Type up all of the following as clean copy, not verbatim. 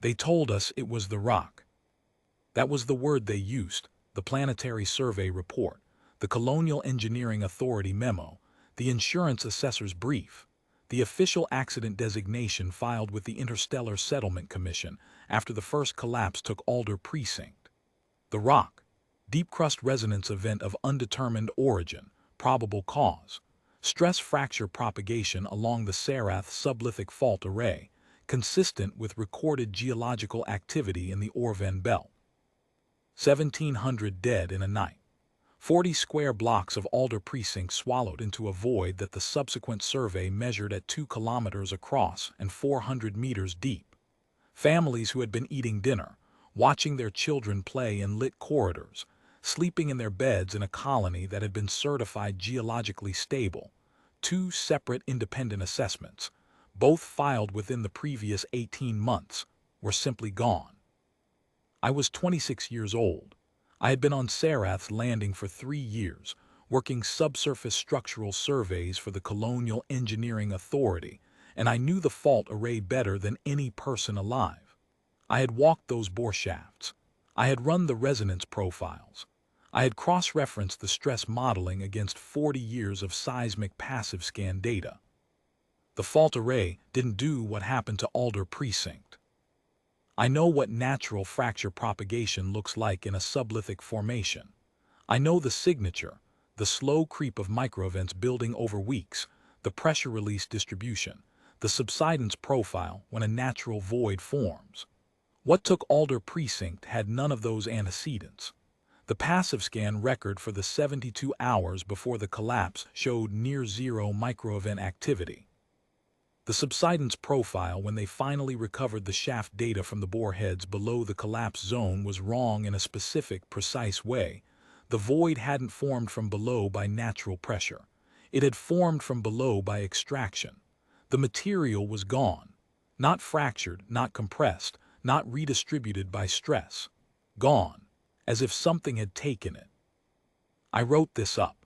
They told us it was the rock. That was the word they used: the Planetary Survey report, the Colonial Engineering Authority memo, the insurance assessor's brief, the official accident designation filed with the Interstellar Settlement Commission after the first collapse took Alder Precinct. The rock: deep crust resonance event of undetermined origin, probable cause, stress fracture propagation along the Sarath sublithic fault array, consistent with recorded geological activity in the Orven Belt. 1,700 dead in a night. 40 square blocks of Alder Precinct swallowed into a void that the subsequent survey measured at 2 kilometers across and 400 meters deep. Families who had been eating dinner, watching their children play in lit corridors, sleeping in their beds in a colony that had been certified geologically stable. 2 separate independent assessments, both filed within the previous 18 months, were simply gone. I was 26 years old. I had been on Sarath's landing for 3 years, working subsurface structural surveys for the Colonial Engineering Authority, and I knew the fault array better than any person alive. I had walked those bore shafts. I had run the resonance profiles. I had cross-referenced the stress modeling against 40 years of seismic passive scan data. The fault array didn't do what happened to Alder Precinct. I know what natural fracture propagation looks like in a sublithic formation. I know the signature, the slow creep of microevents building over weeks, the pressure release distribution, the subsidence profile when a natural void forms. What took Alder Precinct had none of those antecedents. The passive scan record for the 72 hours before the collapse showed near-zero microevent activity. The subsidence profile when they finally recovered the shaft data from the boreheads below the collapse zone was wrong in a specific, precise way. The void hadn't formed from below by natural pressure. It had formed from below by extraction. The material was gone. Not fractured, not compressed, not redistributed by stress. Gone, as if something had taken it. I wrote this up.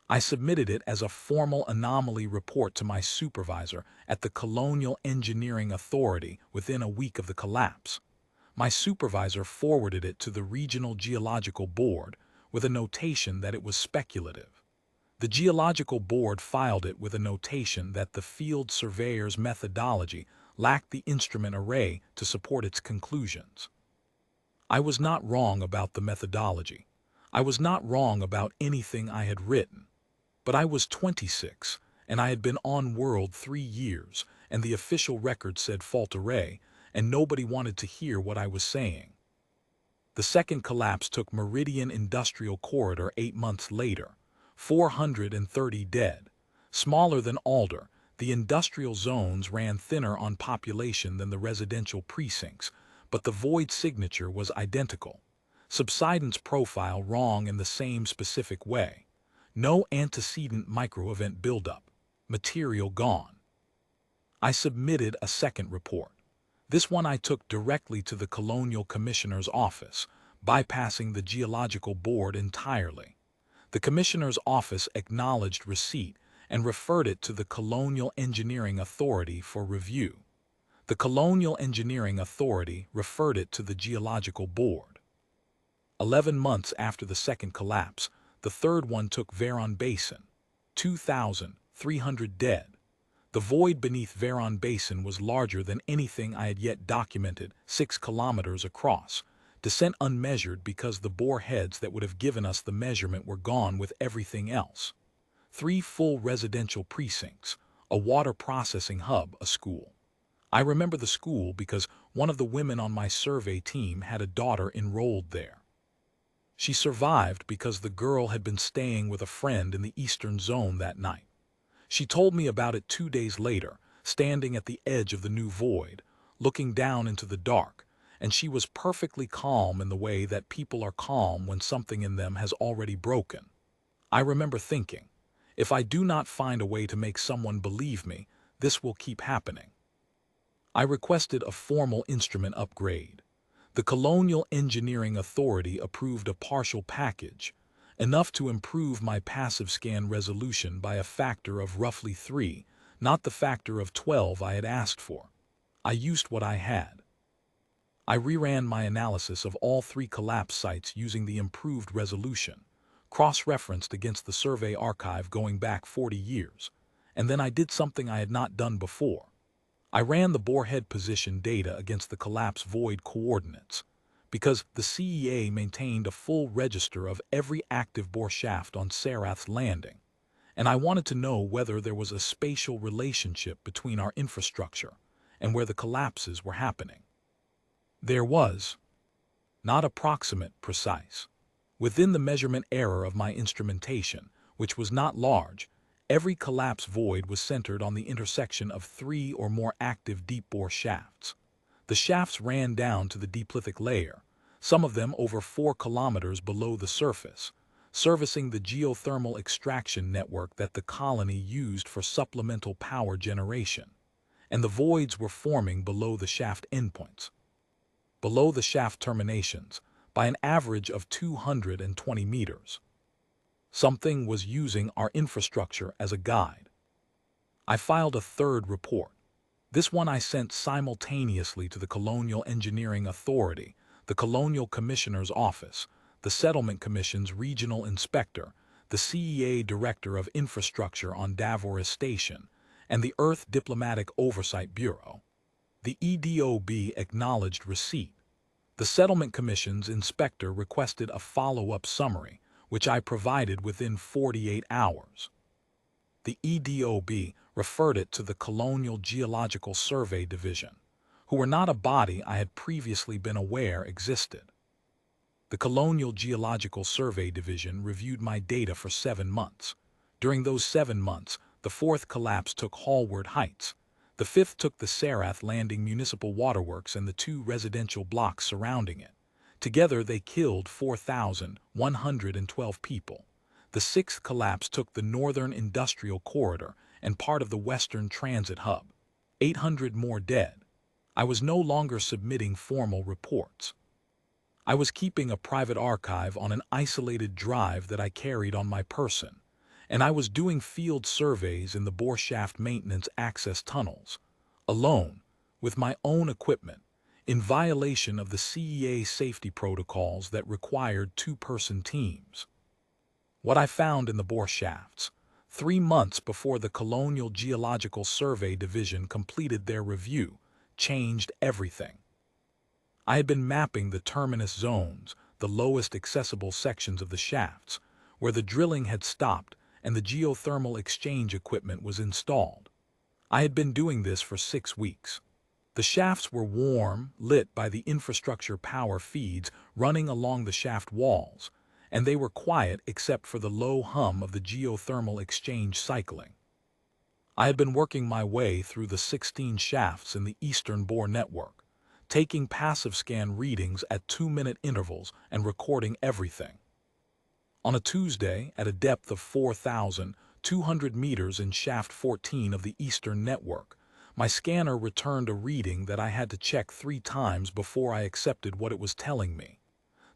I submitted it as a formal anomaly report to my supervisor at the Colonial Engineering Authority within a week of the collapse. My supervisor forwarded it to the Regional Geological Board with a notation that it was speculative. The Geological Board filed it with a notation that the field surveyor's methodology lacked the instrument array to support its conclusions. I was not wrong about the methodology. I was not wrong about anything I had written. But I was 26, and I had been on world 3 years, and the official record said fault array, and nobody wanted to hear what I was saying. The second collapse took Meridian Industrial Corridor 8 months later, 430 dead. Smaller than Alder, the industrial zones ran thinner on population than the residential precincts, but the void signature was identical. Subsidence profile wrong in the same specific way. No antecedent microevent buildup. Material gone. I submitted a second report. This one I took directly to the Colonial Commissioner's office, bypassing the Geological Board entirely. The Commissioner's office acknowledged receipt and referred it to the Colonial Engineering Authority for review. The Colonial Engineering Authority referred it to the Geological Board. 11 months after the second collapse, the third one took Veron Basin. 2,300 dead. The void beneath Veron Basin was larger than anything I had yet documented, 6 kilometers across. Descent unmeasured because the bore heads that would have given us the measurement were gone with everything else. 3 full residential precincts, a water processing hub, a school. I remember the school because one of the women on my survey team had a daughter enrolled there. She survived because the girl had been staying with a friend in the eastern zone that night. She told me about it 2 days later, standing at the edge of the new void, looking down into the dark, and she was perfectly calm in the way that people are calm when something in them has already broken. I remember thinking, if I do not find a way to make someone believe me, this will keep happening. I requested a formal instrument upgrade. The Colonial Engineering Authority approved a partial package, enough to improve my passive scan resolution by a factor of roughly 3, not the factor of 12 I had asked for. I used what I had. I reran my analysis of all 3 collapse sites using the improved resolution, cross-referenced against the survey archive going back 40 years, and then I did something I had not done before. I ran the borehead position data against the collapse void coordinates, because the CEA maintained a full register of every active bore shaft on Sarath's landing, and I wanted to know whether there was a spatial relationship between our infrastructure and where the collapses were happening. There was. Not approximate, precise. Within the measurement error of my instrumentation, which was not large, every collapse void was centered on the intersection of 3 or more active deep-bore shafts. The shafts ran down to the deeplithic layer, some of them over 4 kilometers below the surface, servicing the geothermal extraction network that the colony used for supplemental power generation, and the voids were forming below the shaft endpoints. Below the shaft terminations, by an average of 220 meters. Something was using our infrastructure as a guide. I filed a third report. This one I sent simultaneously to the Colonial Engineering Authority, the Colonial Commissioner's Office, the Settlement Commission's Regional Inspector, the CEA Director of Infrastructure on Davos Station, and the Earth Diplomatic Oversight Bureau. The EDOB acknowledged receipt. The Settlement Commission's inspector requested a follow-up summary, which I provided within 48 hours. The EDOB referred it to the Colonial Geological Survey Division, who were not a body I had previously been aware existed. The Colonial Geological Survey Division reviewed my data for 7 months. During those 7 months, the 4th collapse took Hallward Heights. The 5th took the Sarath Landing Municipal Waterworks and the 2 residential blocks surrounding it. Together they killed 4,112 people. The 6th collapse took the Northern Industrial Corridor and part of the Western Transit Hub. 800 more dead. I was no longer submitting formal reports. I was keeping a private archive on an isolated drive that I carried on my person, and I was doing field surveys in the bore shaft maintenance access tunnels, alone, with my own equipment, in violation of the CEA safety protocols that required 2-person teams. What I found in the bore shafts, 3 months before the Colonial Geological Survey Division completed their review, changed everything. I had been mapping the terminus zones, the lowest accessible sections of the shafts, where the drilling had stopped and the geothermal exchange equipment was installed. I had been doing this for 6 weeks. The shafts were warm, lit by the infrastructure power feeds running along the shaft walls, and they were quiet except for the low hum of the geothermal exchange cycling. I had been working my way through the 16 shafts in the Eastern Bore Network, taking passive scan readings at 2-minute intervals and recording everything. On a Tuesday, at a depth of 4,200 meters in shaft 14 of the Eastern Network, my scanner returned a reading that I had to check 3 times before I accepted what it was telling me.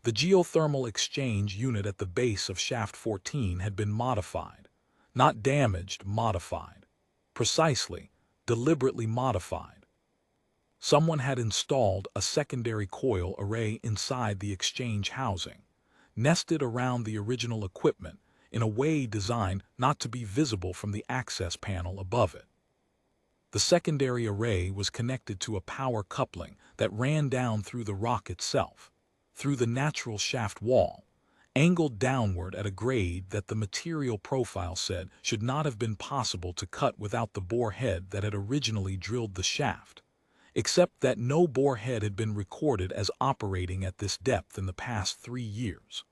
The geothermal exchange unit at the base of shaft 14 had been modified. Not damaged, modified. Precisely, deliberately modified. Someone had installed a secondary coil array inside the exchange housing, nested around the original equipment in a way designed not to be visible from the access panel above it. The secondary array was connected to a power coupling that ran down through the rock itself, through the natural shaft wall, angled downward at a grade that the material profile said should not have been possible to cut without the bore head that had originally drilled the shaft, except that no bore head had been recorded as operating at this depth in the past 3 years.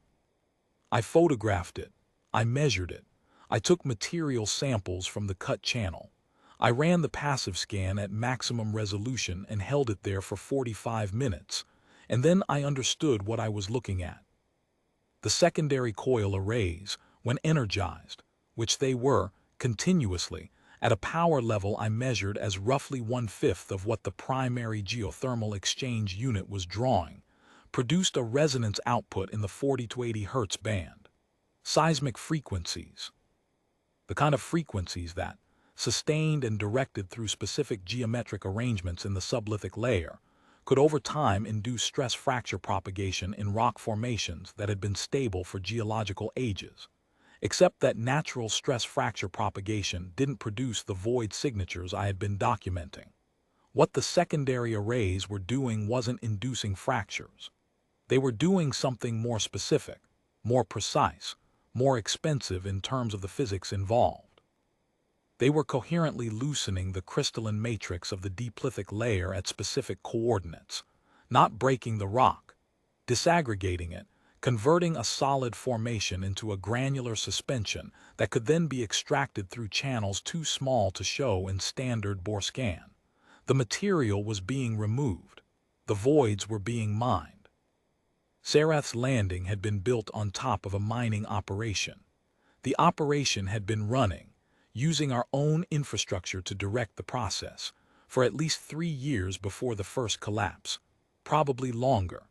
I photographed it. I measured it. I took material samples from the cut channel. I ran the passive scan at maximum resolution and held it there for 45 minutes, and then I understood what I was looking at. The secondary coil arrays, when energized, which they were, continuously, at a power level I measured as roughly 1/5 of what the primary geothermal exchange unit was drawing, produced a resonance output in the 40 to 80 Hz band. Seismic frequencies. The kind of frequencies that, sustained and directed through specific geometric arrangements in the sublithic layer, could over time induce stress fracture propagation in rock formations that had been stable for geological ages. Except that natural stress fracture propagation didn't produce the void signatures I had been documenting. What the secondary arrays were doing wasn't inducing fractures. They were doing something more specific, more precise, more expensive in terms of the physics involved. They were coherently loosening the crystalline matrix of the diplithic layer at specific coordinates, not breaking the rock, disaggregating it, converting a solid formation into a granular suspension that could then be extracted through channels too small to show in standard bore scan. The material was being removed. The voids were being mined. Sarath's landing had been built on top of a mining operation. The operation had been running, using our own infrastructure to direct the process, for at least 3 years before the first collapse, probably longer.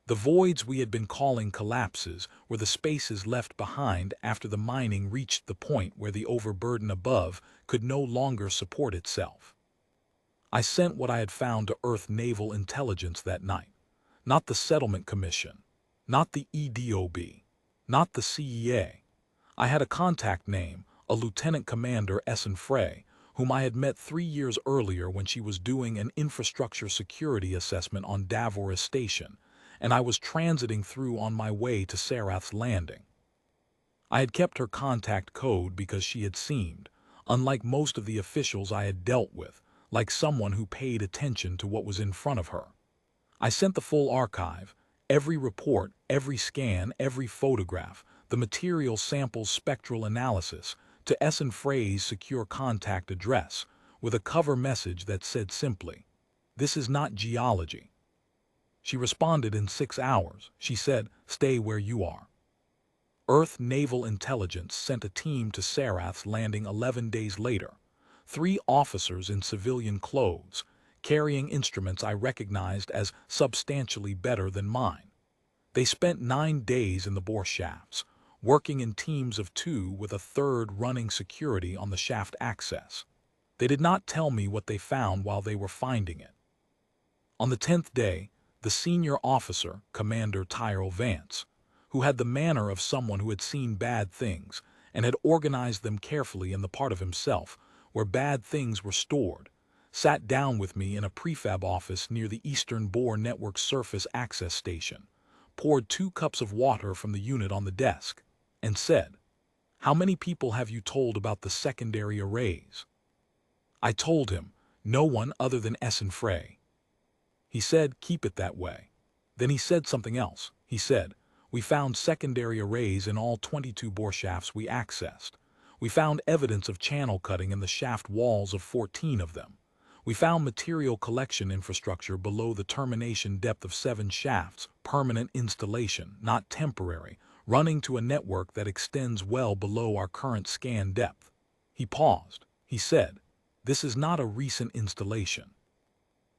The voids we had been calling collapses were the spaces left behind after the mining reached the point where the overburden above could no longer support itself. I sent what I had found to Earth Naval Intelligence that night. Not the Settlement Commission, not the EDOB, not the CEA. I had a contact name, a Lieutenant Commander Essen Frey, whom I had met 3 years earlier when she was doing an infrastructure security assessment on Davoris Station, and I was transiting through on my way to Sarath's landing. I had kept her contact code because she had seemed, unlike most of the officials I had dealt with, like someone who paid attention to what was in front of her. I sent the full archive, every report, every scan, every photograph, the material sample's spectral analysis, to Essen Frey's secure contact address, with a cover message that said simply, "This is not geology." She responded in 6 hours. She said, "Stay where you are." Earth Naval Intelligence sent a team to Sarath's landing 11 days later. 3 officers in civilian clothes, carrying instruments I recognized as substantially better than mine. They spent 9 days in the bore shafts, working in teams of 2 with a third running security on the shaft access. They did not tell me what they found while they were finding it. On the 10th day, the senior officer, Commander Tyrell Vance, who had the manner of someone who had seen bad things and had organized them carefully in the part of himself where bad things were stored, sat down with me in a prefab office near the Eastern Bore Network Surface Access Station, poured 2 cups of water from the unit on the desk, and said, "How many people have you told about the secondary arrays?" I told him, "No one other than Essen Frey." He said, "Keep it that way." Then he said something else. He said, "We found secondary arrays in all 22 bore shafts we accessed. We found evidence of channel cutting in the shaft walls of 14 of them. We found material collection infrastructure below the termination depth of 7 shafts, permanent installation, not temporary, running to a network that extends well below our current scan depth." He paused. He said, "This is not a recent installation.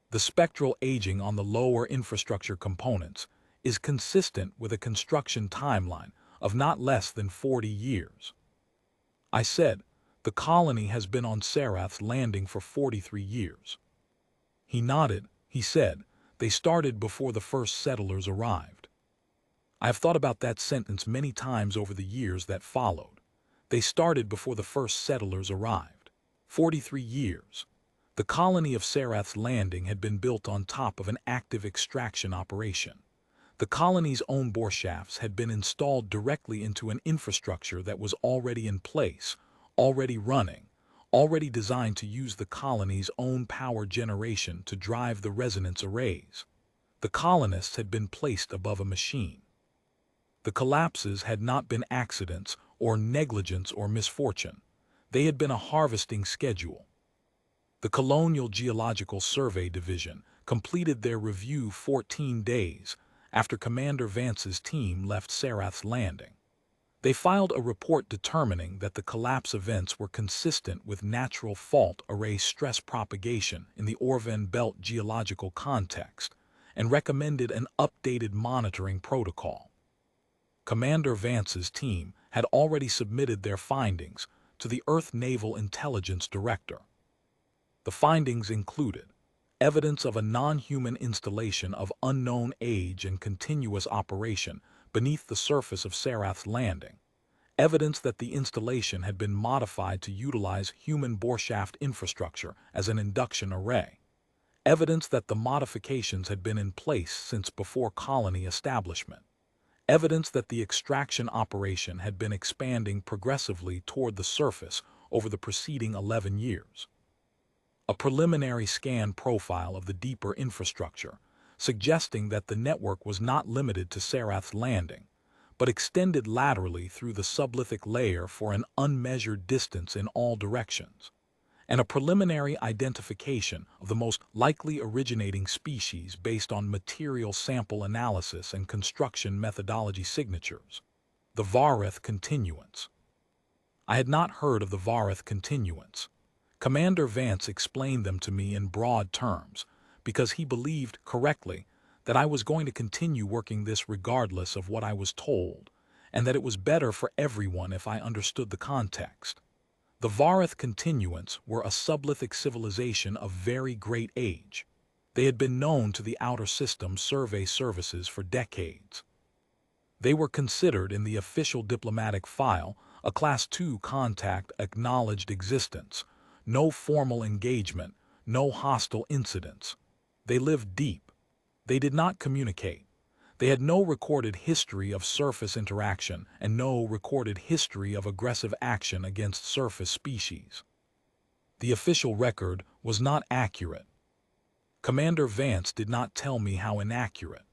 The spectral aging on the lower infrastructure components is consistent with a construction timeline of not less than 40 years. I said, "The colony has been on Sarath's landing for 43 years. He nodded. He said, "They started before the first settlers arrived." I have thought about that sentence many times over the years that followed. They started before the first settlers arrived. 43 years. The colony of Sarath's landing had been built on top of an active extraction operation. The colony's own bore shafts had been installed directly into an infrastructure that was already in place, already running, already designed to use the colony's own power generation to drive the resonance arrays. The colonists had been placed above a machine. The collapses had not been accidents or negligence or misfortune. They had been a harvesting schedule. The Colonial Geological Survey Division completed their review 14 days after Commander Vance's team left Sarath's landing. They filed a report determining that the collapse events were consistent with natural fault array stress propagation in the Orven Belt geological context and recommended an updated monitoring protocol. Commander Vance's team had already submitted their findings to the Earth Naval Intelligence Director. The findings included evidence of a non-human installation of unknown age and continuous operation beneath the surface of Sarath's landing, evidence that the installation had been modified to utilize human boreshaft infrastructure as an induction array, evidence that the modifications had been in place since before colony establishment, evidence that the extraction operation had been expanding progressively toward the surface over the preceding 11 years. A preliminary scan profile of the deeper infrastructure, suggesting that the network was not limited to Sarath's landing, but extended laterally through the sublithic layer for an unmeasured distance in all directions, and a preliminary identification of the most likely originating species based on material sample analysis and construction methodology signatures. The Vareth continuance. I had not heard of the Vareth continuance. Commander Vance explained them to me in broad terms, because he believed, correctly, that I was going to continue working this regardless of what I was told, and that it was better for everyone if I understood the context. The Vareth continuants were a sublithic civilization of very great age. They had been known to the Outer System Survey Services for decades. They were considered in the official diplomatic file a Class 2 contact acknowledged existence, no formal engagement, no hostile incidents. They lived deep. They did not communicate. They had no recorded history of surface interaction and no recorded history of aggressive action against surface species. The official record was not accurate. Commander Vance did not tell me how inaccurate.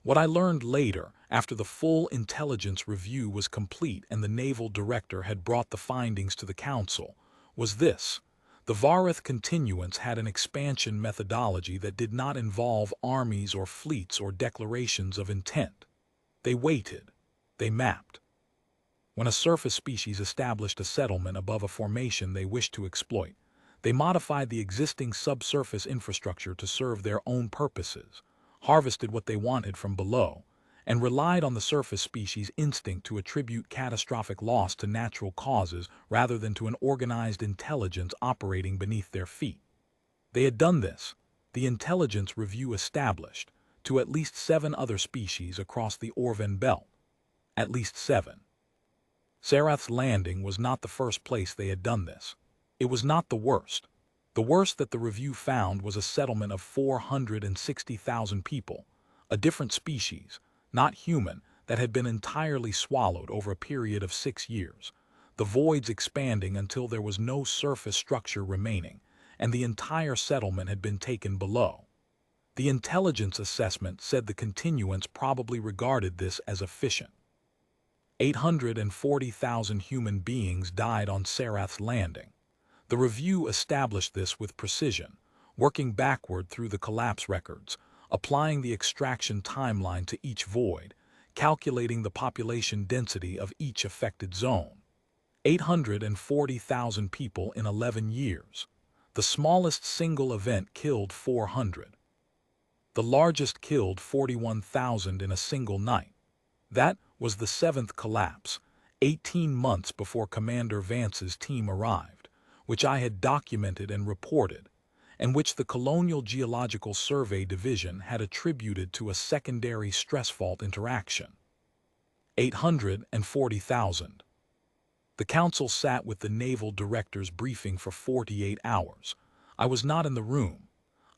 What I learned later, after the full intelligence review was complete and the naval director had brought the findings to the council, was this: the Vareth continuance had an expansion methodology that did not involve armies or fleets or declarations of intent. They waited. They mapped. When a surface species established a settlement above a formation they wished to exploit, they modified the existing subsurface infrastructure to serve their own purposes, harvested what they wanted from below, and relied on the surface species' instinct to attribute catastrophic loss to natural causes rather than to an organized intelligence operating beneath their feet. They had done this, the intelligence review established, to at least 7 other species across the Orvan belt. At least 7. Sarath's landing was not the first place they had done this. It was not the worst. The worst that the review found was a settlement of 460,000 people, a different species, not human, that had been entirely swallowed over a period of 6 years, the voids expanding until there was no surface structure remaining, and the entire settlement had been taken below. The intelligence assessment said the continuance probably regarded this as efficient. 840,000 human beings died on Sarath's landing. The review established this with precision, working backward through the collapse records, applying the extraction timeline to each void, calculating the population density of each affected zone. 840,000 people in 11 years. The smallest single event killed 400. The largest killed 41,000 in a single night. That was the 7th collapse, 18 months before Commander Vance's team arrived, which I had documented and reported, and which the Colonial Geological Survey Division had attributed to a secondary stress fault interaction. 840,000. The council sat with the naval director's briefing for 48 hours. I was not in the room.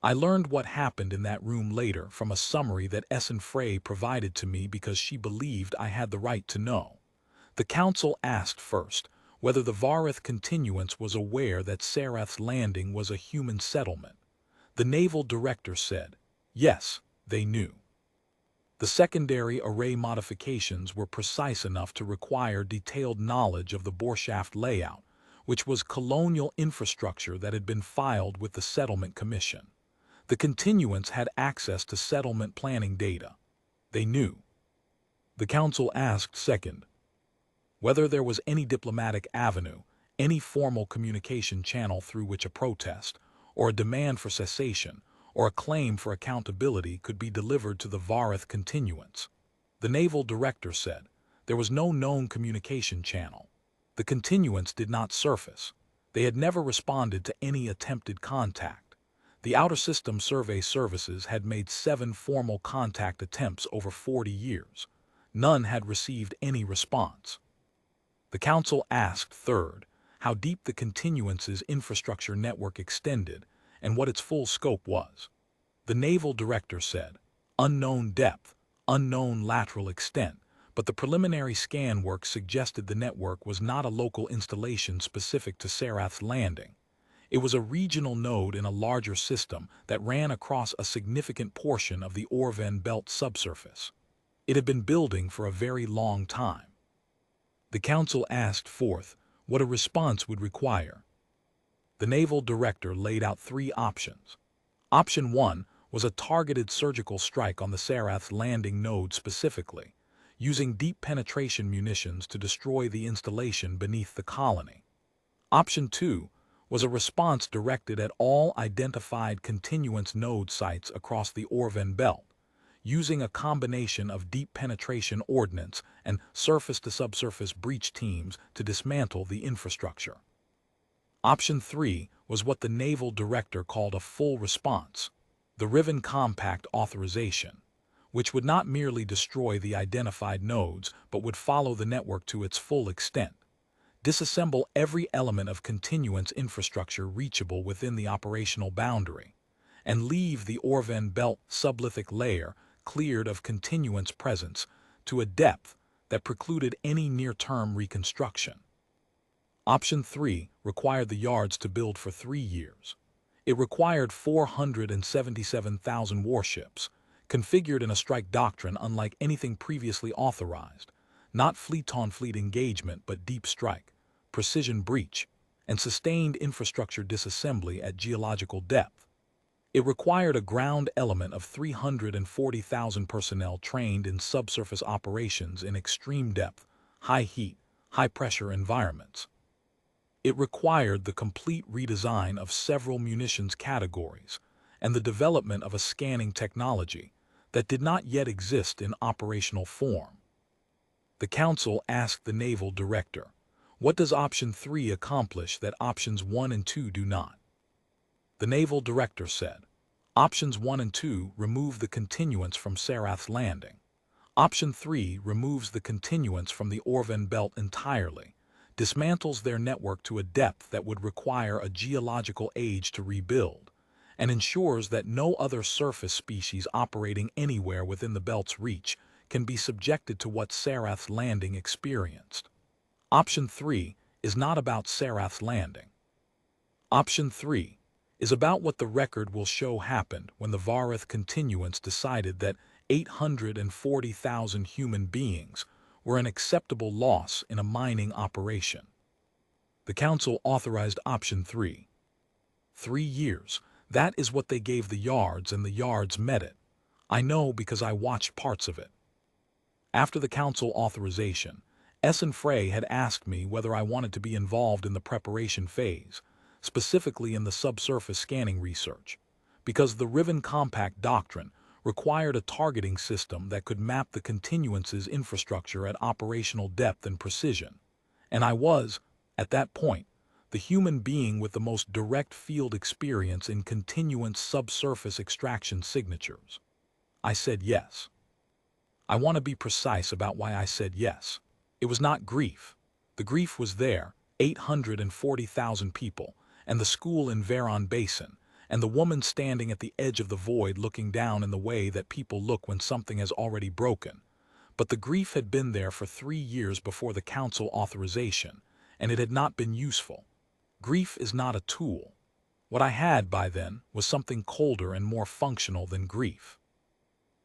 I learned what happened in that room later from a summary that Essen Frey provided to me because she believed I had the right to know. The council asked first whether the Vareth continuance was aware that Sarath's landing was a human settlement. The naval director said, yes, they knew. The secondary array modifications were precise enough to require detailed knowledge of the boreshaft layout, which was colonial infrastructure that had been filed with the Settlement Commission. The continuance had access to settlement planning data. They knew. The council asked second, whether there was any diplomatic avenue, any formal communication channel through which a protest, or a demand for cessation, or a claim for accountability could be delivered to the Vareth continuance. The naval director said there was no known communication channel. The continuance did not surface. They had never responded to any attempted contact. The Outer System Survey Services had made 7 formal contact attempts over 40 years. None had received any response. The Council asked, third, how deep the continuance's infrastructure network extended and what its full scope was. The Naval Director said, unknown depth, unknown lateral extent, but the preliminary scan work suggested the network was not a local installation specific to Sarath's Landing. It was a regional node in a larger system that ran across a significant portion of the Riven belt subsurface. It had been building for a very long time. The Council asked, fourth, what a response would require. The Naval Director laid out 3 options. Option 1 was a targeted surgical strike on the Sarath's Landing node specifically, using deep penetration munitions to destroy the installation beneath the colony. Option 2 was a response directed at all identified continuance node sites across the Riven belt, using a combination of deep penetration ordnance and surface-to-subsurface breach teams to dismantle the infrastructure. Option 3 was what the Naval Director called a full response, the Riven Compact Authorization, which would not merely destroy the identified nodes but would follow the network to its full extent, disassemble every element of continuance infrastructure reachable within the operational boundary, and leave the Riven belt sublithic layer cleared of continuance presence to a depth that precluded any near-term reconstruction. Option 3 required the yards to build for 3 years. It required 477,000 warships, configured in a strike doctrine unlike anything previously authorized, not fleet-on-fleet engagement but deep strike, precision breach, and sustained infrastructure disassembly at geological depth. It required a ground element of 340,000 personnel trained in subsurface operations in extreme depth, high heat, high-pressure environments. It required the complete redesign of several munitions categories and the development of a scanning technology that did not yet exist in operational form. The Council asked the Naval Director, what does Option 3 accomplish that Options 1 and 2 do not? The Naval Director said, Options 1 and 2 remove the continuance from Sarath's Landing. Option 3 removes the continuance from the Riven belt entirely, dismantles their network to a depth that would require a geological age to rebuild, and ensures that no other surface species operating anywhere within the belt's reach can be subjected to what Sarath's Landing experienced. Option 3 is not about Sarath's Landing. Option 3 is about what the record will show happened when the Varith continuance decided that 840,000 human beings were an acceptable loss in a mining operation. The Council authorized Option 3. 3 years. That is what they gave the yards, and the yards met it. I know because I watched parts of it. After the Council authorization, Essen Frey had asked me whether I wanted to be involved in the preparation phase, specifically in the subsurface scanning research, because the Riven Compact doctrine required a targeting system that could map the continuance's infrastructure at operational depth and precision, and I was, at that point, the human being with the most direct field experience in continuance subsurface extraction signatures. I said yes. I want to be precise about why I said yes. It was not grief. The grief was there, 840,000 people, and the school in Veron Basin, and the woman standing at the edge of the void looking down in the way that people look when something has already broken. But the grief had been there for 3 years before the Council authorization, and it had not been useful. Grief is not a tool. What I had by then was something colder and more functional than grief.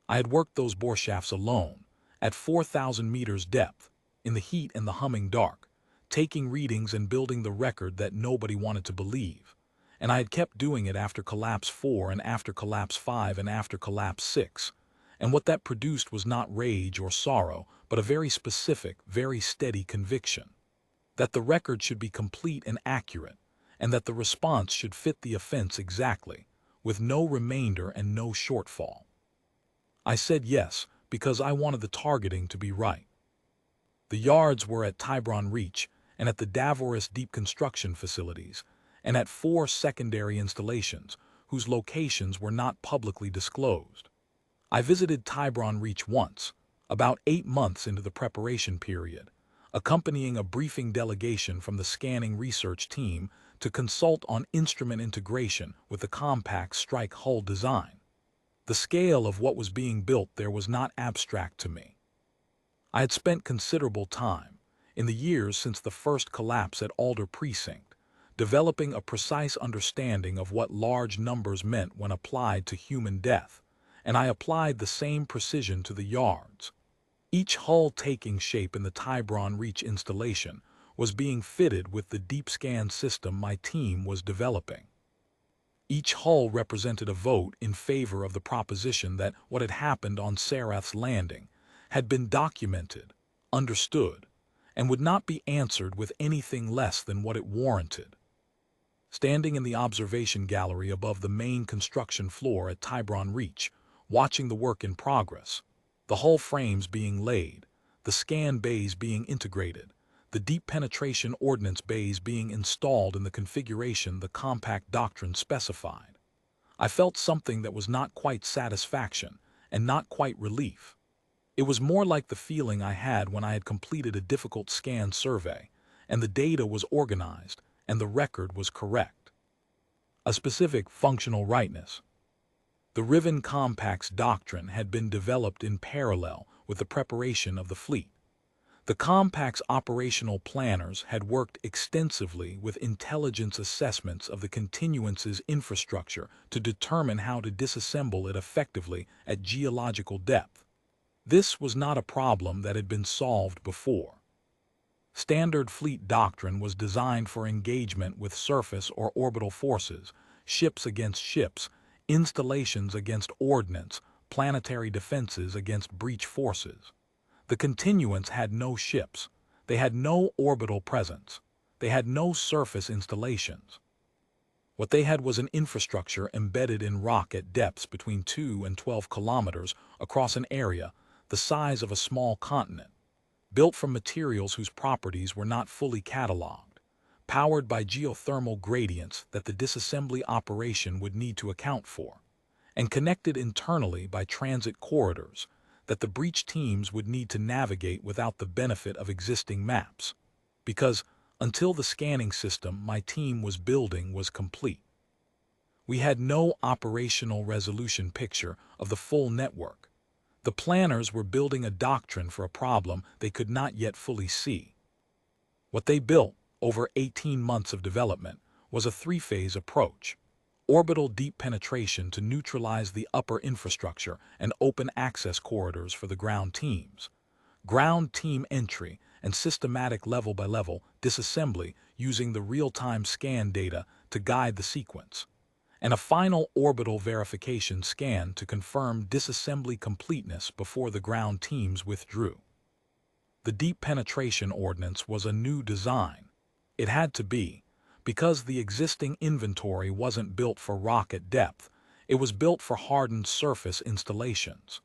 I had worked those bore shafts alone, at 4,000 meters depth, in the heat and the humming dark, taking readings and building the record that nobody wanted to believe. And I had kept doing it after Collapse 4 and after Collapse 5 and after Collapse 6. And what that produced was not rage or sorrow, but a very specific, very steady conviction. That the record should be complete and accurate, and that the response should fit the offense exactly, with no remainder and no shortfall. I said yes, because I wanted the targeting to be right. The yards were at Tiburon Reach and at the Davoris Deep Construction Facilities, and at 4 secondary installations, whose locations were not publicly disclosed. I visited Tiburon Reach once, about 8 months into the preparation period, accompanying a briefing delegation from the scanning research team to consult on instrument integration with the compact strike hull design. The scale of what was being built there was not abstract to me. I had spent considerable time, in the years since the first collapse at Alder Precinct, developing a precise understanding of what large numbers meant when applied to human death, and I applied the same precision to the yards. Each hull taking shape in the Tiburon Reach installation was being fitted with the deep scan system my team was developing. Each hull represented a vote in favor of the proposition that what had happened on Sarath's landing had been documented, understood, and would not be answered with anything less than what it warranted. Standing in the observation gallery above the main construction floor at Tiburon Reach, watching the work in progress, the hull frames being laid, the scan bays being integrated, the deep penetration ordnance bays being installed in the configuration the compact doctrine specified, I felt something that was not quite satisfaction and not quite relief. It was more like the feeling I had when I had completed a difficult scan survey, and the data was organized, and the record was correct. A specific functional rightness. The Riven Compact's doctrine had been developed in parallel with the preparation of the fleet. The Compact's operational planners had worked extensively with intelligence assessments of the continuance's infrastructure to determine how to disassemble it effectively at geological depth. This was not a problem that had been solved before. Standard fleet doctrine was designed for engagement with surface or orbital forces, ships against ships, installations against ordnance, planetary defenses against breach forces. The continuance had no ships. They had no orbital presence. They had no surface installations. What they had was an infrastructure embedded in rock at depths between 2 and 12 kilometers across an area the size of a small continent, built from materials whose properties were not fully cataloged, powered by geothermal gradients that the disassembly operation would need to account for, and connected internally by transit corridors that the breach teams would need to navigate without the benefit of existing maps, because until the scanning system my team was building was complete, we had no operational resolution picture of the full network. The planners were building a doctrine for a problem they could not yet fully see. What they built, over 18 months of development, was a 3-phase approach: orbital deep penetration to neutralize the upper infrastructure and open access corridors for the ground teams, ground team entry, and systematic level-by-level disassembly using the real-time scan data to guide the sequence, and a final orbital verification scan to confirm disassembly completeness before the ground teams withdrew. The deep penetration ordnance was a new design. It had to be, because the existing inventory wasn't built for rock at depth, it was built for hardened surface installations.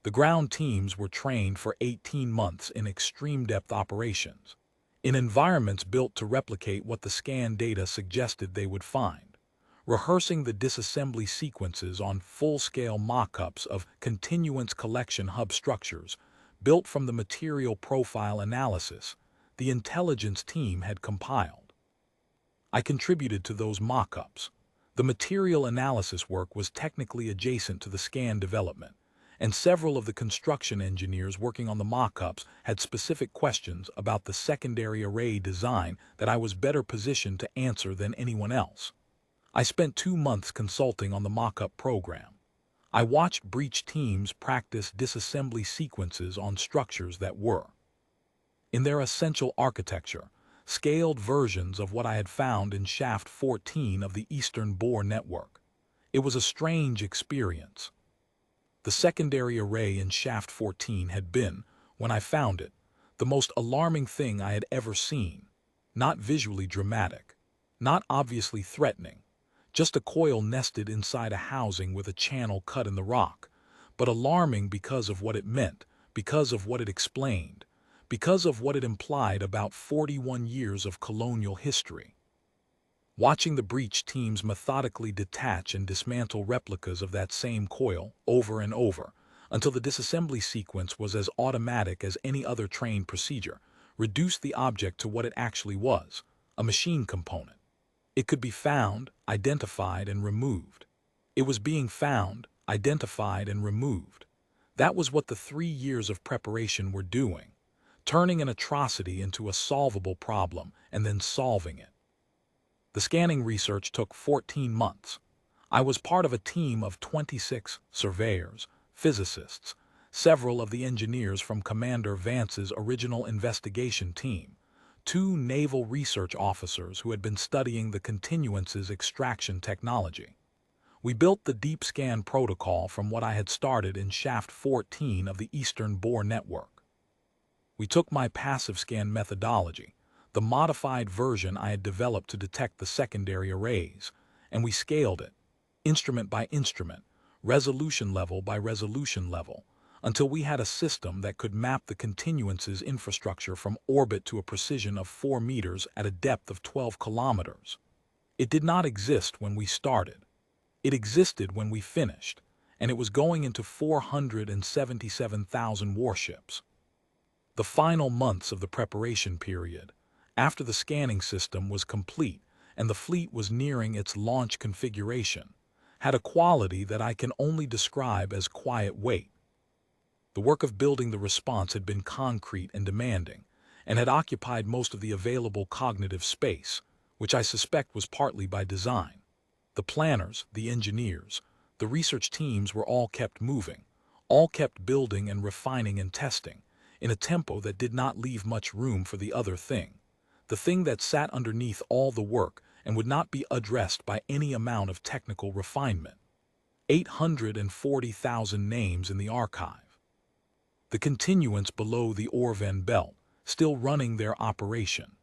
The ground teams were trained for 18 months in extreme depth operations, in environments built to replicate what the scan data suggested they would find, rehearsing the disassembly sequences on full-scale mock-ups of continuance collection hub structures built from the material profile analysis the intelligence team had compiled. I contributed to those mock-ups. The material analysis work was technically adjacent to the scan development, and several of the construction engineers working on the mock-ups had specific questions about the secondary array design that I was better positioned to answer than anyone else. I spent 2 months consulting on the mock-up program. I watched breach teams practice disassembly sequences on structures that were, in their essential architecture, scaled versions of what I had found in Shaft 14 of the Eastern Bore Network. It was a strange experience. The secondary array in Shaft 14 had been, when I found it, the most alarming thing I had ever seen. Not visually dramatic, not obviously threatening, just a coil nested inside a housing with a channel cut in the rock, but alarming because of what it meant, because of what it explained, because of what it implied about 41 years of colonial history. watching the breach teams methodically detach and dismantle replicas of that same coil over and over, until the disassembly sequence was as automatic as any other trained procedure, reduced the object to what it actually was, a machine component. It could be found, identified, and removed. It was being found, identified, and removed. That was what the 3 years of preparation were doing, turning an atrocity into a solvable problem and then solving it. The scanning research took 14 months. I was part of a team of 26 surveyors, physicists, several of the engineers from Commander Vance's original investigation team, 2 naval research officers who had been studying the continuances extraction technology. We built the deep scan protocol from what I had started in Shaft 14 of the Eastern Bore Network. We took my passive scan methodology, the modified version I had developed to detect the secondary arrays, and we scaled it, instrument by instrument, resolution level by resolution level, until we had a system that could map the continuances infrastructure from orbit to a precision of 4 meters at a depth of 12 kilometers. It did not exist when we started. It existed when we finished, and it was going into 477,000 warships. The final months of the preparation period, after the scanning system was complete and the fleet was nearing its launch configuration, had a quality that I can only describe as quiet wait. The work of building the response had been concrete and demanding, and had occupied most of the available cognitive space, which I suspect was partly by design. The planners, the engineers, the research teams were all kept moving, all kept building and refining and testing, in a tempo that did not leave much room for the other thing, the thing that sat underneath all the work and would not be addressed by any amount of technical refinement. 840,000 names in the archive. The continuance below the Orven belt, still running their operation.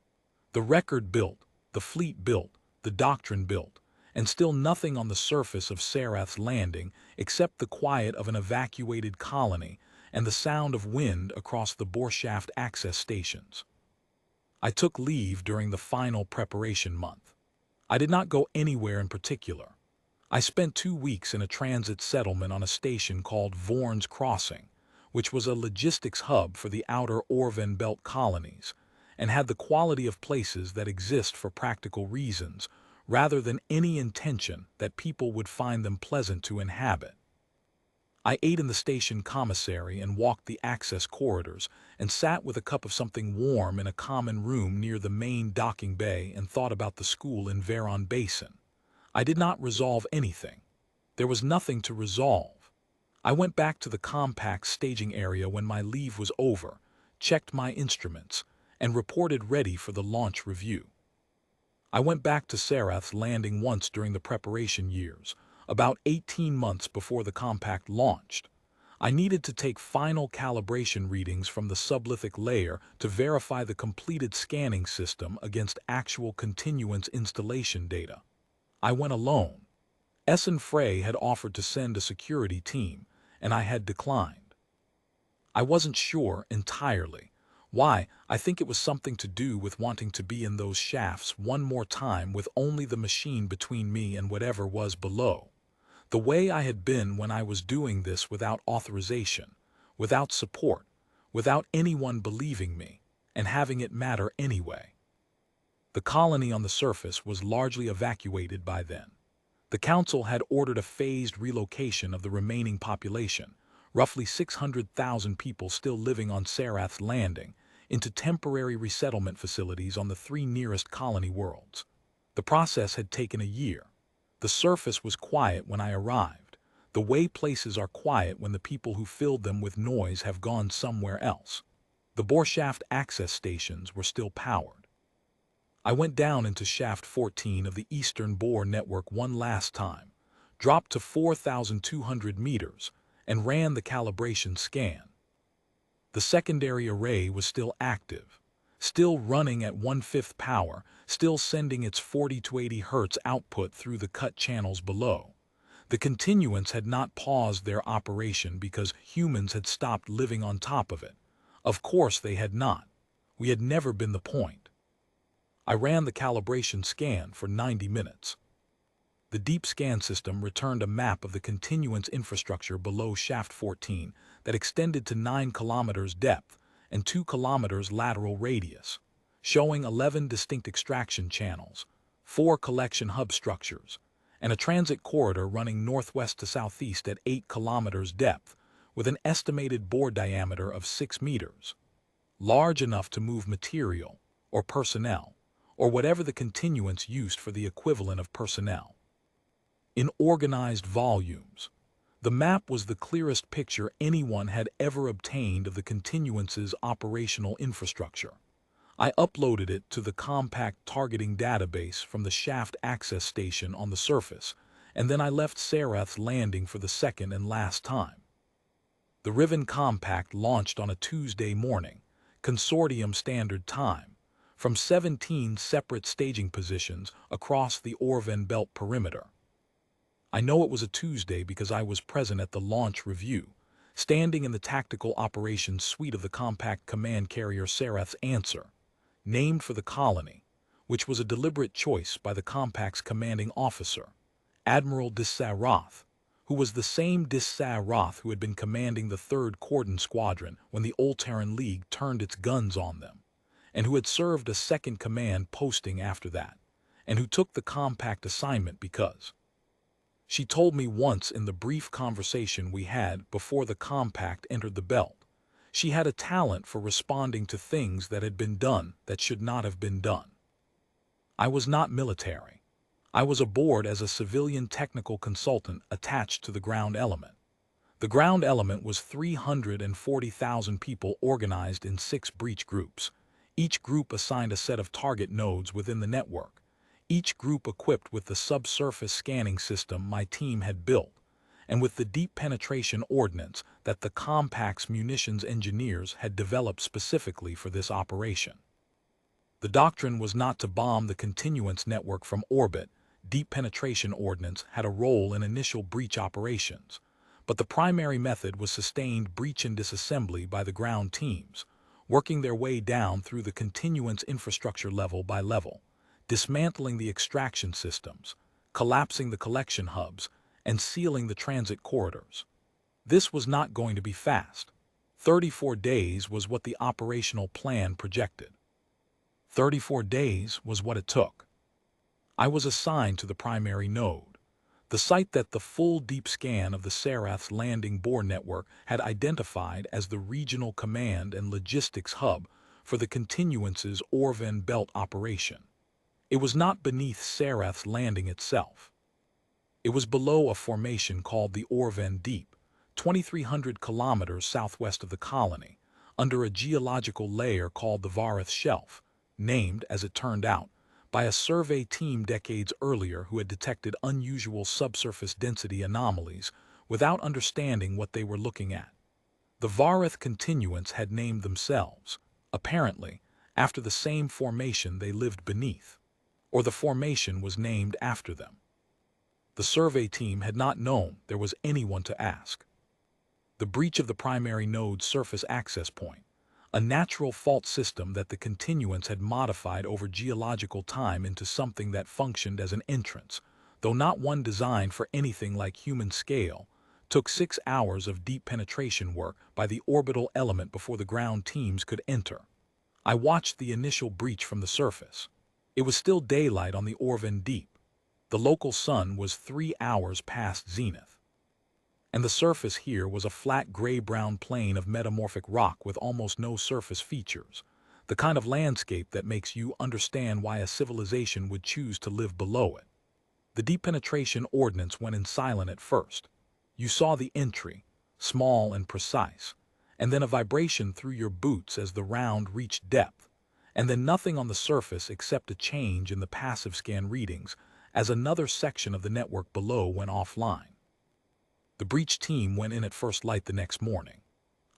The record built, the fleet built, the doctrine built, and still nothing on the surface of Sarath's landing except the quiet of an evacuated colony and the sound of wind across the boreshaft access stations. I took leave during the final preparation month. I did not go anywhere in particular. I spent 2 weeks in a transit settlement on a station called Vorn's Crossing, which was a logistics hub for the outer Orven belt colonies, and had the quality of places that exist for practical reasons, rather than any intention that people would find them pleasant to inhabit. I ate in the station commissary and walked the access corridors and sat with a cup of something warm in a common room near the main docking bay and thought about the school in Veron Basin. I did not resolve anything. There was nothing to resolve. I went back to the compact staging area when my leave was over, checked my instruments, and reported ready for the launch review. I went back to Sarath's landing once during the preparation years, about 18 months before the compact launched. I needed to take final calibration readings from the sublithic layer to verify the completed scanning system against actual continuance installation data. I went alone. Essen Frey had offered to send a security team, and I had declined. I wasn't sure entirely. Why? I think it was something to do with wanting to be in those shafts one more time with only the machine between me and whatever was below. The way I had been when I was doing this without authorization, without support, without anyone believing me, and having it matter anyway. The colony on the surface was largely evacuated by then. The council had ordered a phased relocation of the remaining population, roughly 600,000 people still living on Sarath's landing, into temporary resettlement facilities on the 3 nearest colony worlds. The process had taken a year. The surface was quiet when I arrived, the way places are quiet when the people who filled them with noise have gone somewhere else. The boreshaft access stations were still powered. I went down into Shaft 14 of the Eastern Bore Network one last time, dropped to 4,200 meters, and ran the calibration scan. The secondary array was still active, still running at 1/5 power, still sending its 40 to 80 Hz output through the cut channels below. The continuants had not paused their operation because humans had stopped living on top of it. Of course they had not. We had never been the point. I ran the calibration scan for 90 minutes. The deep scan system returned a map of the continuance infrastructure below Shaft 14 that extended to 9 kilometers depth and 2 kilometers lateral radius, showing 11 distinct extraction channels, 4 collection hub structures, and a transit corridor running northwest to southeast at 8 kilometers depth with an estimated bore diameter of 6 meters, large enough to move material or personnel, or whatever the continuance used for the equivalent of personnel. In organized volumes, the map was the clearest picture anyone had ever obtained of the continuance's operational infrastructure. I uploaded it to the compact targeting database from the shaft access station on the surface, and then I left Sarath's landing for the second and last time. The Riven compact launched on a Tuesday morning, Consortium Standard Time, from 17 separate staging positions across the Orven Belt perimeter. I know it was a Tuesday because I was present at the launch review, standing in the tactical operations suite of the compact command carrier Sarath's Answer, named for the colony, which was a deliberate choice by the compact's commanding officer, Admiral Dis-Sa-Roth, who was the same Dis-Sa-Roth who had been commanding the 3rd Cordon Squadron when the Olteran League turned its guns on them, and who had served a second command posting after that, and who took the compact assignment because she told me once in the brief conversation we had before the compact entered the belt, she had a talent for responding to things that had been done that should not have been done. I was not military. I was aboard as a civilian technical consultant attached to the ground element. The ground element was 340,000 people organized in 6 breach groups, each group assigned a set of target nodes within the network, each group equipped with the subsurface scanning system my team had built, and with the deep penetration ordnance that the compact's munitions engineers had developed specifically for this operation. The doctrine was not to bomb the continuance network from orbit. Deep penetration ordnance had a role in initial breach operations, but the primary method was sustained breach and disassembly by the ground teams, working their way down through the continuance infrastructure level by level, dismantling the extraction systems, collapsing the collection hubs, and sealing the transit corridors. This was not going to be fast. 34 days was what the operational plan projected. 34 days was what it took. I was assigned to the primary node, the site that the full deep scan of the Sarath's landing bore network had identified as the regional command and logistics hub for the continuance's Orven Belt operation. It was not beneath Sarath's landing itself. It was below a formation called the Orven Deep, 2,300 kilometers southwest of the colony, under a geological layer called the Varith Shelf, named, as it turned out, by a survey team decades earlier who had detected unusual subsurface density anomalies without understanding what they were looking at. The Varith continuance had named themselves, apparently, after the same formation they lived beneath, or the formation was named after them. The survey team had not known there was anyone to ask. The breach of the primary node's surface access point, a natural fault system that the continuance had modified over geological time into something that functioned as an entrance, though not one designed for anything like human scale, took 6 hours of deep penetration work by the orbital element before the ground teams could enter. I watched the initial breach from the surface. It was still daylight on the Orven Deep. The local sun was 3 hours past zenith. And the surface here was a flat gray-brown plain of metamorphic rock with almost no surface features, the kind of landscape that makes you understand why a civilization would choose to live below it. The deep penetration ordnance went in silent at first. You saw the entry, small and precise, and then a vibration through your boots as the round reached depth, and then nothing on the surface except a change in the passive scan readings as another section of the network below went offline. The breach team went in at first light the next morning.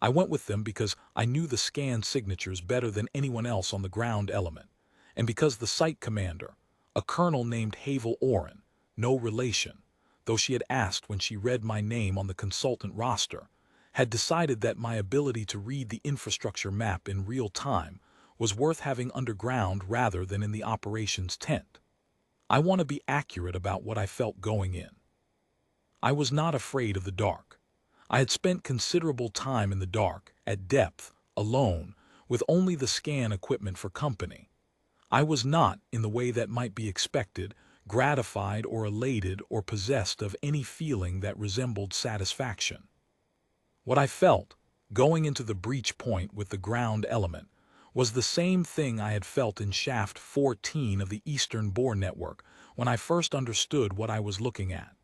I went with them because I knew the scan signatures better than anyone else on the ground element, and because the site commander, a colonel named Havel Oren, no relation, though she had asked when she read my name on the consultant roster, had decided that my ability to read the infrastructure map in real time was worth having underground rather than in the operations tent. I want to be accurate about what I felt going in. I was not afraid of the dark. I had spent considerable time in the dark, at depth, alone, with only the scan equipment for company. I was not, in the way that might be expected, gratified or elated or possessed of any feeling that resembled satisfaction. What I felt, going into the breach point with the ground element, was the same thing I had felt in Shaft 14 of the Eastern Bore Network when I first understood what I was looking at.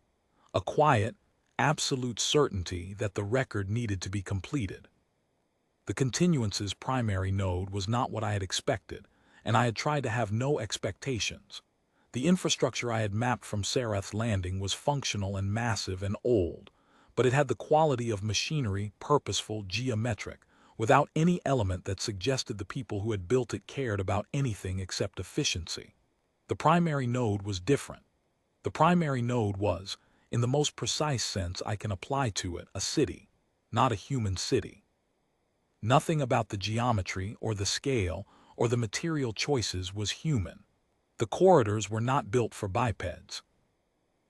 A quiet, absolute certainty that the record needed to be completed. The continuance's primary node was not what I had expected, and I had tried to have no expectations. The infrastructure I had mapped from Sereth's Landing was functional and massive and old, but it had the quality of machinery, purposeful, geometric, without any element that suggested the people who had built it cared about anything except efficiency. The primary node was different. The primary node was, in the most precise sense I can apply to it, a city, not a human city. Nothing about the geometry or the scale or the material choices was human. The corridors were not built for bipeds.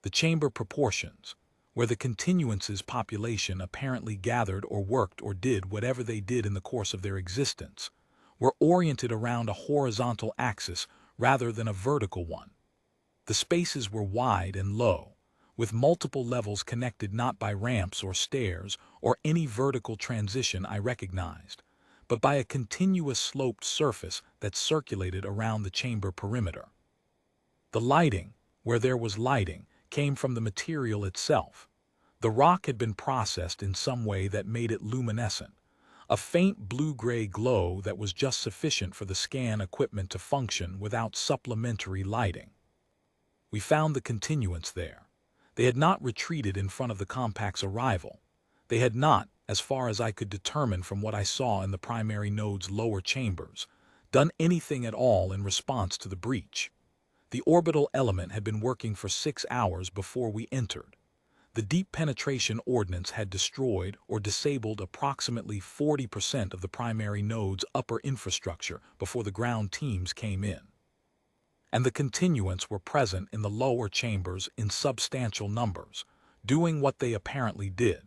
The chamber proportions, where the continuance's population apparently gathered or worked or did whatever they did in the course of their existence, were oriented around a horizontal axis rather than a vertical one. The spaces were wide and low, with multiple levels connected not by ramps or stairs or any vertical transition I recognized, but by a continuous sloped surface that circulated around the chamber perimeter. The lighting, where there was lighting, came from the material itself. The rock had been processed in some way that made it luminescent, a faint blue-gray glow that was just sufficient for the scan equipment to function without supplementary lighting. We found the continuance there. They had not retreated in front of the compact's arrival. They had not, as far as I could determine from what I saw in the primary node's lower chambers, done anything at all in response to the breach. The orbital element had been working for 6 hours before we entered. The deep penetration ordnance had destroyed or disabled approximately 40% of the primary node's upper infrastructure before the ground teams came in. And the continuants were present in the lower chambers in substantial numbers, doing what they apparently did.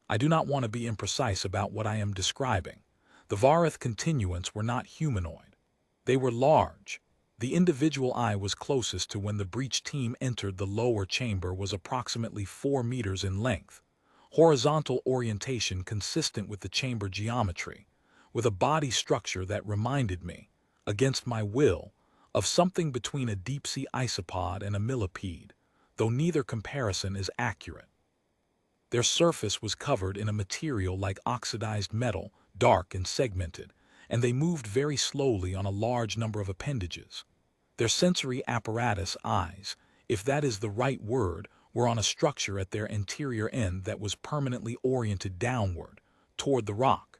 I do not want to be imprecise about what I am describing. The Vareth continuants were not humanoid. They were large. The individual I was closest to when the breach team entered the lower chamber was approximately 4 meters in length, horizontal orientation consistent with the chamber geometry, with a body structure that reminded me, against my will, of something between a deep-sea isopod and a millipede, though neither comparison is accurate. Their surface was covered in a material like oxidized metal, dark and segmented, and they moved very slowly on a large number of appendages. Their sensory apparatus eyes, if that is the right word, were on a structure at their anterior end that was permanently oriented downward, toward the rock.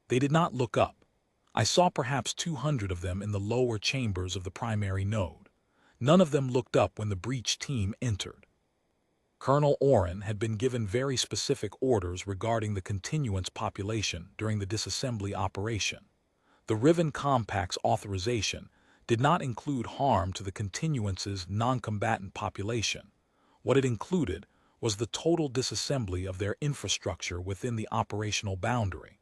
They did not look up. I saw perhaps 200 of them in the lower chambers of the primary node. None of them looked up when the breach team entered. Colonel Oren had been given very specific orders regarding the continuance population during the disassembly operation. The Riven Compact's authorization did not include harm to the continuance's non-combatant population. What it included was the total disassembly of their infrastructure within the operational boundary.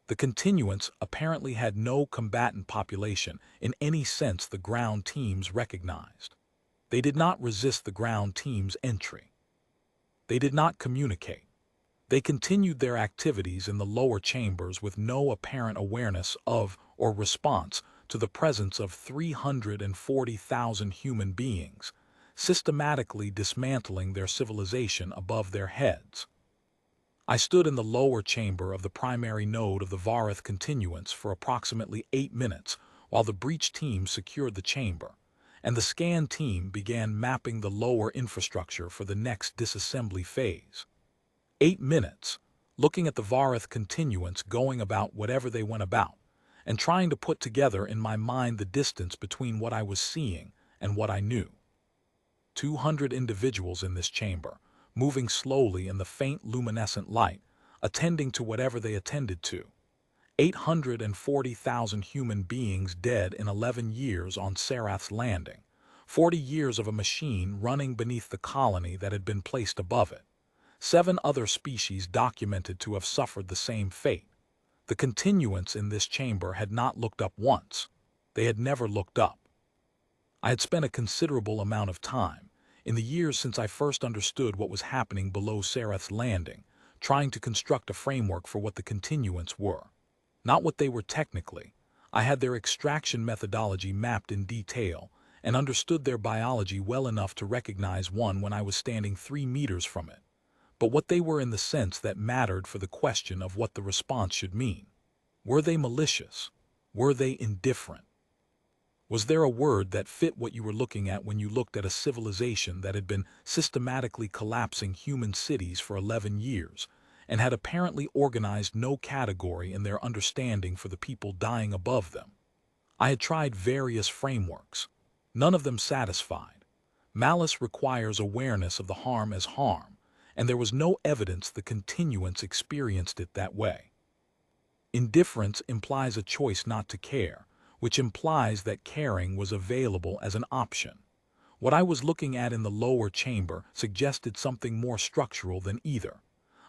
The continuance apparently had no combatant population in any sense the ground teams recognized. They did not resist the ground team's entry. They did not communicate. They continued their activities in the lower chambers with no apparent awareness of or response to the presence of 340,000 human beings, systematically dismantling their civilization above their heads. I stood in the lower chamber of the primary node of the Vareth continuance for approximately 8 minutes while the breach team secured the chamber, and the scan team began mapping the lower infrastructure for the next disassembly phase. 8 minutes, looking at the Vareth continuance going about whatever they went about, and trying to put together in my mind the distance between what I was seeing and what I knew. 200 individuals in this chamber, moving slowly in the faint luminescent light, attending to whatever they attended to. 840,000 human beings dead in 11 years on Sarath's landing, 40 years of a machine running beneath the colony that had been placed above it. 7 other species documented to have suffered the same fate. The continuants in this chamber had not looked up once. They had never looked up. I had spent a considerable amount of time, in the years since I first understood what was happening below Sarath's landing, trying to construct a framework for what the continuants were. Not what they were technically. I had their extraction methodology mapped in detail, and understood their biology well enough to recognize one when I was standing 3 meters from it. But what they were in the sense that mattered for the question of what the response should mean. Were they malicious? Were they indifferent? Was there a word that fit what you were looking at when you looked at a civilization that had been systematically collapsing human cities for 11 years, and had apparently organized no category in their understanding for the people dying above them? I had tried various frameworks. None of them satisfied. Malice requires awareness of the harm as harm, and there was no evidence the continuants experienced it that way. Indifference implies a choice not to care, which implies that caring was available as an option. What I was looking at in the lower chamber suggested something more structural than either.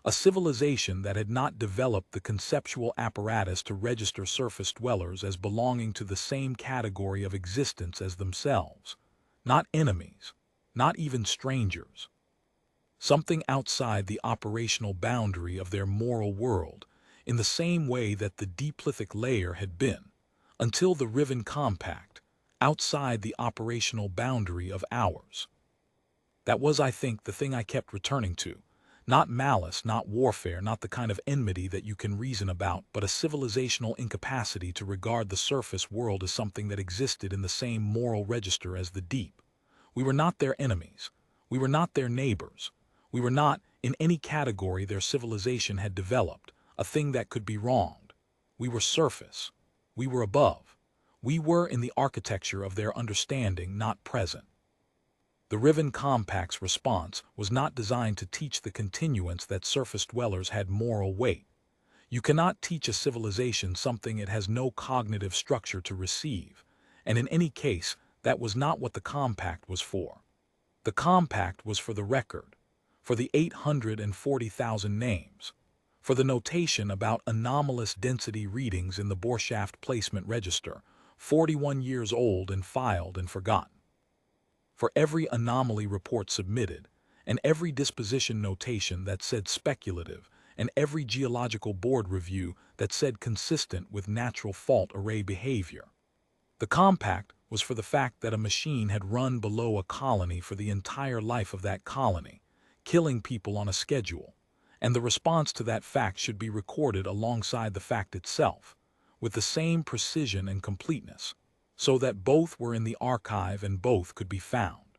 A civilization that had not developed the conceptual apparatus to register surface dwellers as belonging to the same category of existence as themselves. Not enemies, not even strangers. Something outside the operational boundary of their moral world, in the same way that the Deeplithic layer had been, until the Riven Compact, outside the operational boundary of ours. That was, I think, the thing I kept returning to. Not malice, not warfare, not the kind of enmity that you can reason about, but a civilizational incapacity to regard the surface world as something that existed in the same moral register as the deep. We were not their enemies. We were not their neighbors. We were not, in any category their civilization had developed, a thing that could be wronged. We were surface. We were above. We were in the architecture of their understanding, not present. The Riven Compact's response was not designed to teach the continuants that surface dwellers had moral weight. You cannot teach a civilization something it has no cognitive structure to receive, and in any case, that was not what the Compact was for. The Compact was for the record, for the 840,000 names, for the notation about anomalous density readings in the boreshaft placement register, 41 years old and filed and forgotten. For every anomaly report submitted, and every disposition notation that said speculative, and every geological board review that said consistent with natural fault array behavior. The Compact was for the fact that a machine had run below a colony for the entire life of that colony, killing people on a schedule, and the response to that fact should be recorded alongside the fact itself, with the same precision and completeness, so that both were in the archive and both could be found.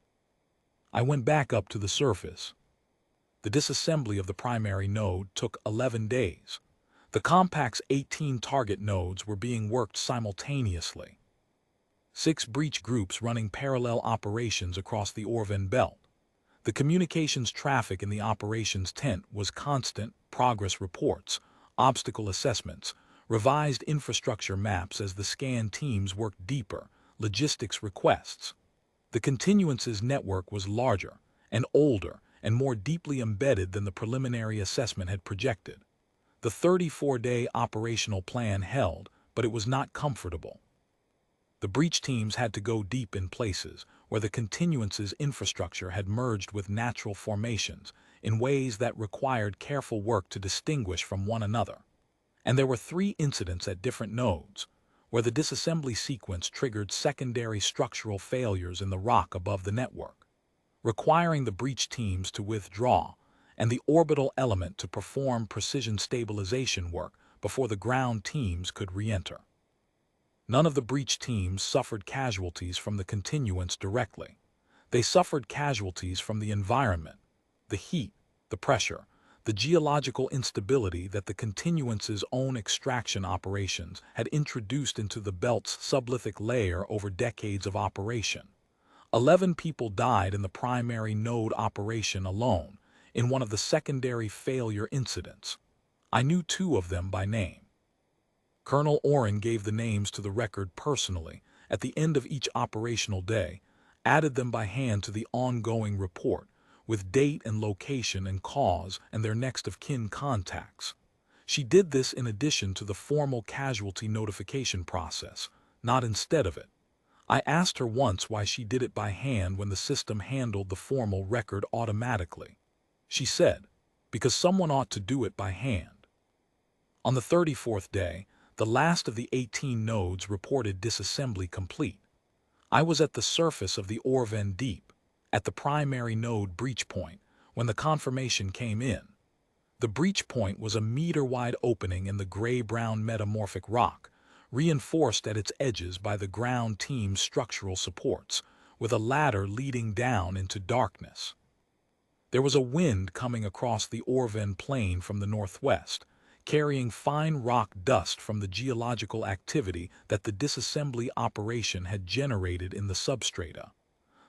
I went back up to the surface. The disassembly of the primary node took 11 days. The Compact's 18 target nodes were being worked simultaneously. 6 breach groups running parallel operations across the Orvan belt. The communications traffic in the operations tent was constant, progress reports, obstacle assessments, revised infrastructure maps as the scan teams worked deeper, logistics requests. The continuance's network was larger and older and more deeply embedded than the preliminary assessment had projected. The 34-day operational plan held, but it was not comfortable. The breach teams had to go deep in places where the continuance's infrastructure had merged with natural formations in ways that required careful work to distinguish from one another. And there were 3 incidents at different nodes, where the disassembly sequence triggered secondary structural failures in the rock above the network, requiring the breach teams to withdraw and the orbital element to perform precision stabilization work before the ground teams could re-enter. None of the breach teams suffered casualties from the continuance directly. They suffered casualties from the environment, the heat, the pressure, the geological instability that the continuance's own extraction operations had introduced into the belt's sublithic layer over decades of operation. 11 people died in the primary node operation alone, in one of the secondary failure incidents. I knew 2 of them by name. Colonel Oren gave the names to the record personally at the end of each operational day, added them by hand to the ongoing report, with date and location and cause and their next of kin contacts. She did this in addition to the formal casualty notification process, not instead of it. I asked her once why she did it by hand when the system handled the formal record automatically. She said, because someone ought to do it by hand. On the 34th day, the last of the 18 nodes reported disassembly complete. I was at the surface of the Orven Deep, at the primary node breach point, when the confirmation came in. The breach point was a meter-wide opening in the gray-brown metamorphic rock, reinforced at its edges by the ground team's structural supports, with a ladder leading down into darkness. There was a wind coming across the Orven plain from the northwest, carrying fine rock dust from the geological activity that the disassembly operation had generated in the substrata.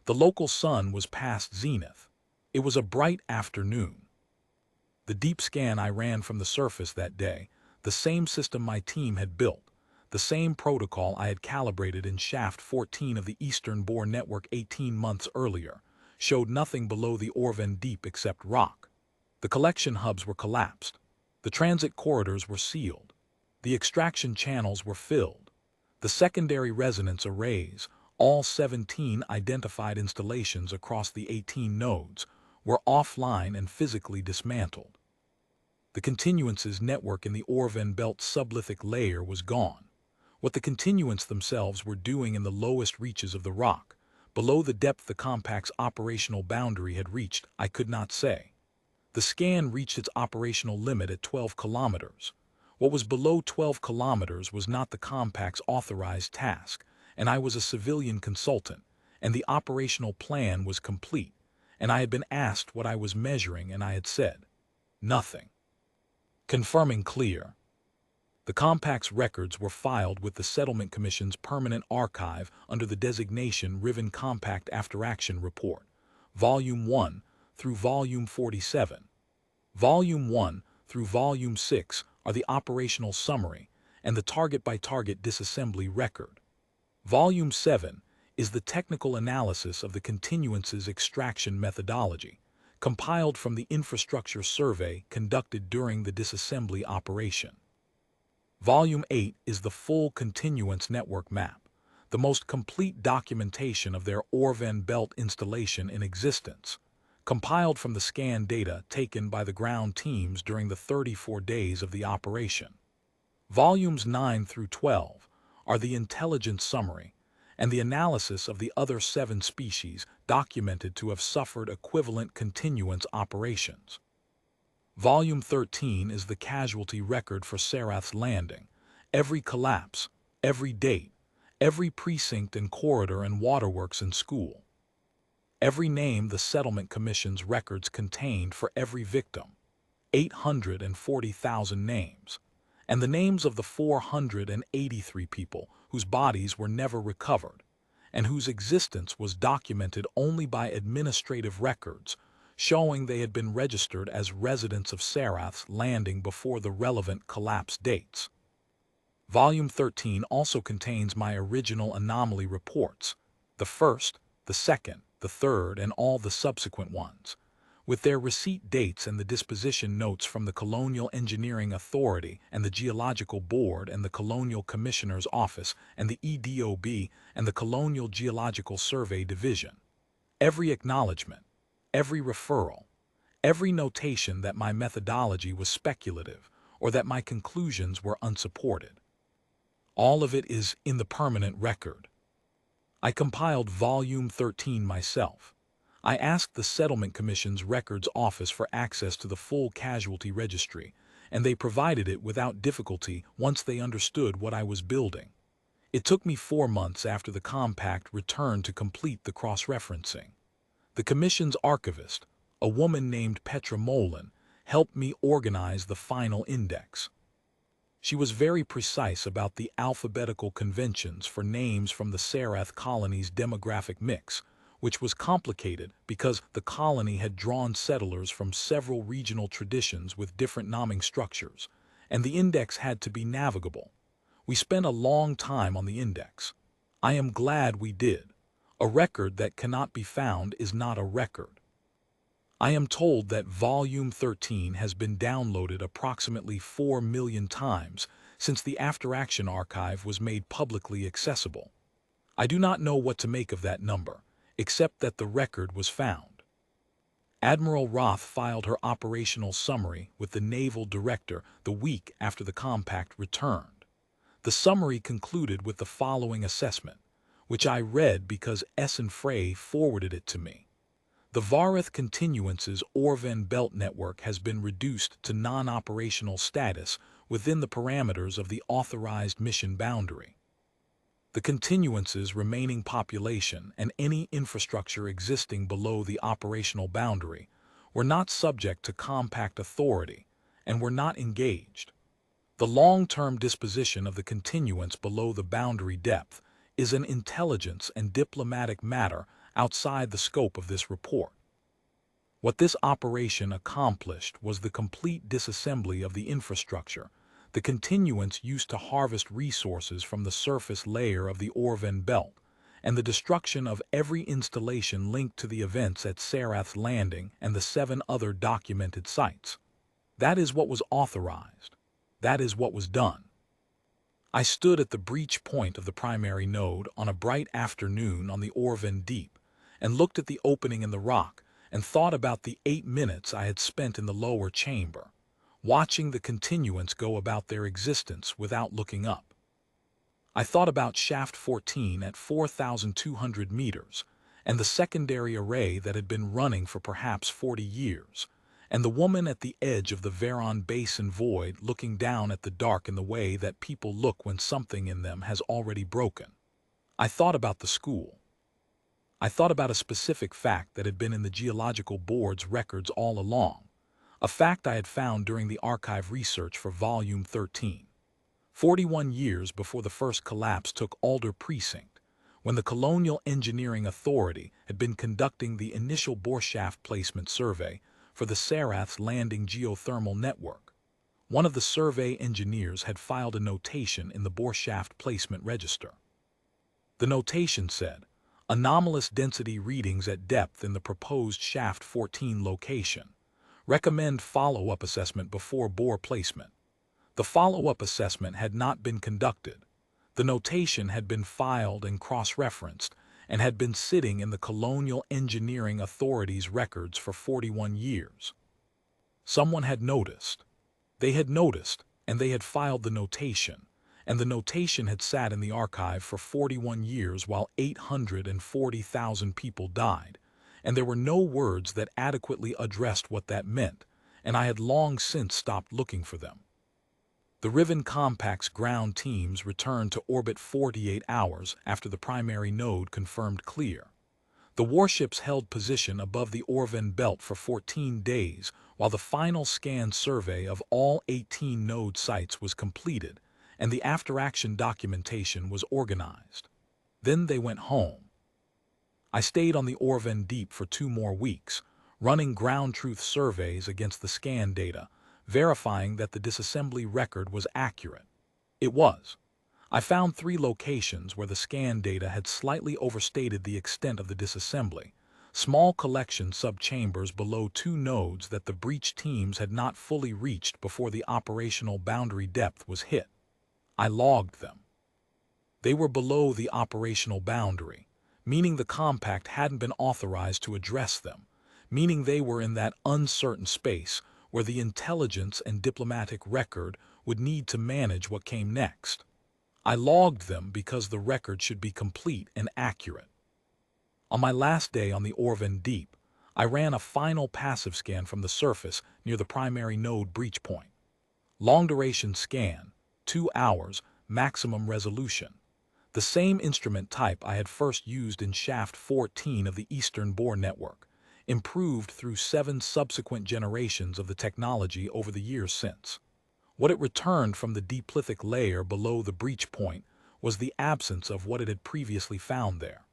The local sun was past zenith. It was a bright afternoon. The deep scan I ran from the surface that day, the same system my team had built, the same protocol I had calibrated in Shaft 14 of the Eastern Bore Network 18 months earlier, showed nothing below the Orven Deep except rock. The collection hubs were collapsed. The transit corridors were sealed. The extraction channels were filled. The secondary resonance arrays, all 17 identified installations across the 18 nodes, were offline and physically dismantled. The continuances network in the Orven Belt sublithic layer was gone. What the continuants themselves were doing in the lowest reaches of the rock, below the depth the compact's operational boundary had reached, I could not say. The scan reached its operational limit at 12 kilometers. What was below 12 kilometers was not the compact's authorized task, and I was a civilian consultant, and the operational plan was complete, and I had been asked what I was measuring, and I had said, nothing. Confirming clear. The compact's records were filed with the Settlement Commission's permanent archive under the designation Riven Compact After Action Report, Volume 1 through Volume 47. Volume 1 through Volume 6 are the operational summary and the target-by-target disassembly record. Volume 7 is the technical analysis of the continuances extraction methodology, compiled from the infrastructure survey conducted during the disassembly operation. Volume 8 is the full continuance network map, the most complete documentation of their Orven Belt installation in existence, compiled from the scan data taken by the ground teams during the 34 days of the operation. Volumes 9 through 12 are the intelligence summary and the analysis of the other 7 species documented to have suffered equivalent continuance operations. Volume 13 is the casualty record for Sarath's landing, every collapse, every date, every precinct and corridor and waterworks and school. Every name the Settlement Commission's records contained for every victim, 840,000 names, and the names of the 483 people whose bodies were never recovered, and whose existence was documented only by administrative records, showing they had been registered as residents of Sarath's landing before the relevant collapse dates. Volume 13 also contains my original anomaly reports, the first, the second, the third, and all the subsequent ones, with their receipt dates and the disposition notes from the Colonial Engineering Authority and the Geological Board and the Colonial Commissioner's Office and the EDOB and the Colonial Geological Survey Division. Every acknowledgement, every referral, every notation that my methodology was speculative or that my conclusions were unsupported. All of it is in the permanent record. I compiled Volume 13 myself. I asked the Settlement Commission's Records Office for access to the full casualty registry, and they provided it without difficulty once they understood what I was building. It took me 4 months after the compact returned to complete the cross-referencing. The Commission's archivist, a woman named Petra Molin, helped me organize the final index. She was very precise about the alphabetical conventions for names from the Sarath colony's demographic mix, which was complicated because the colony had drawn settlers from several regional traditions with different naming structures, and the index had to be navigable. We spent a long time on the index. I am glad we did. A record that cannot be found is not a record. I am told that Volume 13 has been downloaded approximately 4 million times since the After Action archive was made publicly accessible. I do not know what to make of that number, except that the record was found. Admiral Roth filed her operational summary with the Naval Director the week after the compact returned. The summary concluded with the following assessment, which I read because Essen Frey forwarded it to me. The Vareth Continuance's Orven Belt network has been reduced to non-operational status within the parameters of the authorized mission boundary. The Continuance's remaining population and any infrastructure existing below the operational boundary were not subject to compact authority and were not engaged. The long-term disposition of the continuance below the boundary depth is an intelligence and diplomatic matter outside the scope of this report. What this operation accomplished was the complete disassembly of the infrastructure the continuance used to harvest resources from the surface layer of the Orven Belt, and the destruction of every installation linked to the events at Sarath's Landing and the 7 other documented sites. That is what was authorized. That is what was done. I stood at the breach point of the primary node on a bright afternoon on the Orven Deep and looked at the opening in the rock and thought about the 8 minutes I had spent in the lower chamber, watching the continuance go about their existence without looking up. I thought about Shaft 14 at 4,200 meters and the secondary array that had been running for perhaps 40 years, and the woman at the edge of the Veron Basin void looking down at the dark in the way that people look when something in them has already broken. I thought about the school. I thought about a specific fact that had been in the Geological Board's records all along, a fact I had found during the archive research for Volume 13. 41 years before the first collapse took Alder Precinct, when the Colonial Engineering Authority had been conducting the initial boreshaft placement survey for the Sarath's Landing geothermal network. One of the survey engineers had filed a notation in the boreshaft placement register. The notation said, anomalous density readings at depth in the proposed Shaft 14 location. Recommend follow-up assessment before bore placement. The follow-up assessment had not been conducted. The notation had been filed and cross-referenced and had been sitting in the Colonial Engineering Authority's records for 41 years. Someone had noticed. They had noticed, and they had filed the notation, and the notation had sat in the archive for 41 years while 840,000 people died, and there were no words that adequately addressed what that meant, and I had long since stopped looking for them. The Riven Compact's ground teams returned to orbit 48 hours after the primary node confirmed clear. The warships held position above the Orven Belt for 14 days while the final scan survey of all 18 node sites was completed and the after-action documentation was organized. Then they went home. I stayed on the Orven Deep for 2 more weeks, running ground truth surveys against the scan data, verifying that the disassembly record was accurate. It was. I found 3 locations where the scan data had slightly overstated the extent of the disassembly, small collection subchambers below 2 nodes that the breach teams had not fully reached before the operational boundary depth was hit. I logged them. They were below the operational boundary, meaning the compact hadn't been authorized to address them, meaning they were in that uncertain space where the intelligence and diplomatic record would need to manage what came next. I logged them because the record should be complete and accurate. On my last day on the Orven Deep, I ran a final passive scan from the surface near the primary node breach point. Long-duration scan, 2 hours, maximum resolution. The same instrument type I had first used in Shaft 14 of the Eastern Bore Network, improved through 7 subsequent generations of the technology over the years since. What it returned from the deep-lithic layer below the breach point was the absence of what it had previously found there.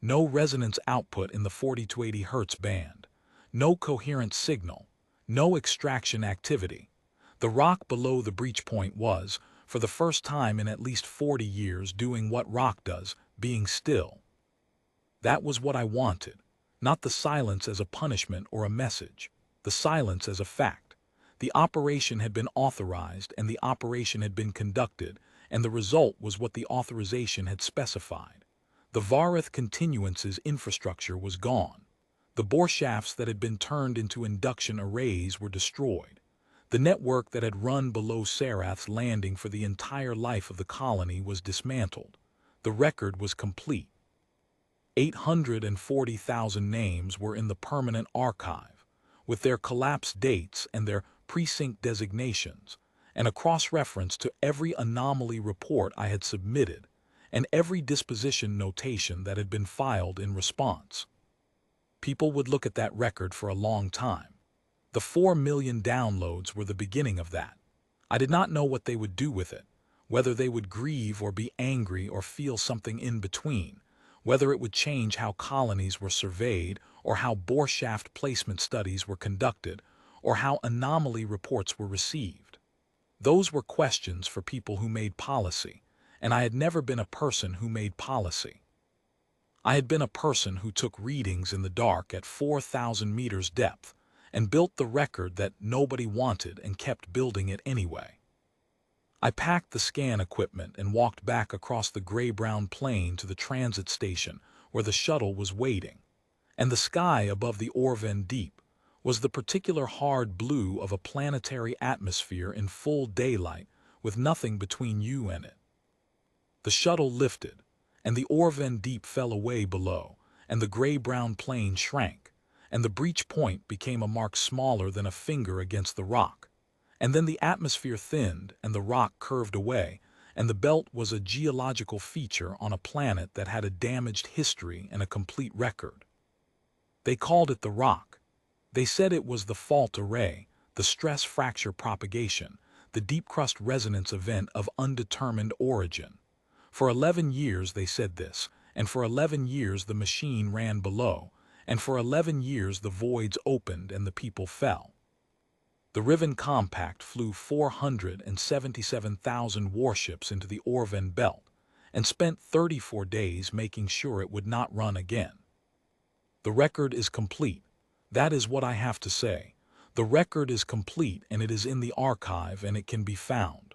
No resonance output in the 40 to 80 Hz band, no coherent signal, no extraction activity. The rock below the breach point was, for the first time in at least 40 years doing what rock does, being still. That was what I wanted, not the silence as a punishment or a message, the silence as a fact. The operation had been authorized and the operation had been conducted, and the result was what the authorization had specified. The Varith continuance's infrastructure was gone. The bore shafts that had been turned into induction arrays were destroyed. The network that had run below Sarath's landing for the entire life of the colony was dismantled. The record was complete. 840,000 names were in the permanent archive, with their collapse dates and their precinct designations, and a cross-reference to every anomaly report I had submitted, and every disposition notation that had been filed in response. People would look at that record for a long time. The 4 million downloads were the beginning of that. I did not know what they would do with it, whether they would grieve or be angry or feel something in between, whether it would change how colonies were surveyed or how bore shaft placement studies were conducted or how anomaly reports were received. Those were questions for people who made policy, and I had never been a person who made policy. I had been a person who took readings in the dark at 4,000 meters depth and built the record that nobody wanted and kept building it anyway. I packed the scan equipment and walked back across the gray-brown plain to the transit station where the shuttle was waiting, and the sky above the Riven Deep was the particular hard blue of a planetary atmosphere in full daylight with nothing between you and it. The shuttle lifted, and the Riven Deep fell away below, and the gray-brown plain shrank, and the breach point became a mark smaller than a finger against the rock. And then the atmosphere thinned and the rock curved away, and the belt was a geological feature on a planet that had a damaged history and a complete record. They called it the rock. They said it was the fault array, the stress fracture propagation, the deep crust resonance event of undetermined origin. For 11 years they said this, and for 11 years the machine ran below, and for 11 years the voids opened and the people fell. The Riven Compact flew 477,000 warships into the Riven Belt and spent 34 days making sure it would not run again. The record is complete. That is what I have to say. The record is complete and it is in the archive and it can be found.